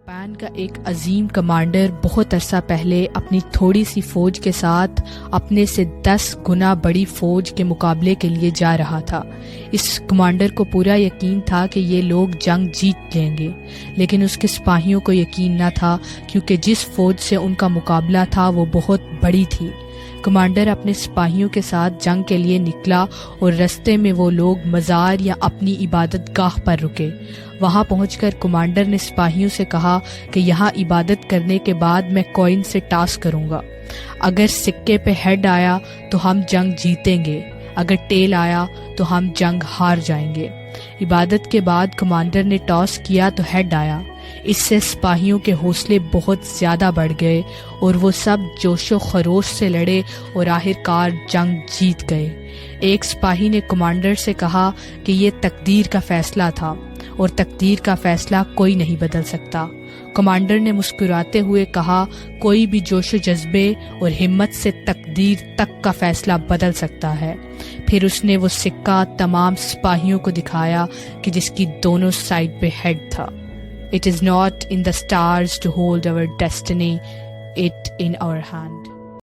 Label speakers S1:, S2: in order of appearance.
S1: Japan کا ایک عظیم commander بہت عرصہ پہلے اپنی تھوڑی سی فوج کے ساتھ اپنے سے 10 گنا بڑی فوج کے مقابلے کے لیے جا رہا تھا۔ اس کمانڈر کو پورا یقین تھا کہ یہ لوگ جنگ جیت لیں گے، لیکن اس کے سپاہیوں کو یقین نہ تھا، کیونکہ جس فوج سے ان کا مقابلہ تھا وہ بہت بڑی تھی۔ کمانڈر اپنے سپاہیوں کے ساتھ جنگ کے لیے نکلا اور رستے میں وہ لوگ مزار یا اپنی عبادت گاہ پر رکے۔ وہاں پہنچ کر کمانڈر نے سپاہیوں سے کہا کہ یہاں عبادت کرنے کے بعد میں کوئن سے ٹاس کروں گا۔ اگر سکے پہ ہیڈ آیا تو ہم جنگ جیتیں گے، اگر ٹیل آیا تو ہم جنگ ہار جائیں گے۔ عبادت کے بعد کمانڈر نے ٹاس کیا تو ہیڈ آیا۔ اس سے سپاہیوں کے حوصلے بہت زیادہ بڑھ گئے اور وہ سب جوش و خروش سے لڑے اور آخرکار جنگ جیت گئے۔ ایک سپاہی نے کمانڈر سے کہا کہ یہ تقدیر کا فیصلہ تھا اور تقدیر کا فیصلہ کوئی نہیں بدل سکتا۔ کمانڈر نے مسکراتے ہوئے کہا، کوئی بھی جوش و جذبے اور ہمت سے تقدیر تک کا فیصلہ بدل سکتا ہے۔ پھر اس نے وہ سکہ تمام سپاہیوں کو دکھایا کہ جس کی دونوں سائڈ پہ ہیڈ تھا۔ It is not in the stars to hold our destiny, it in our hand.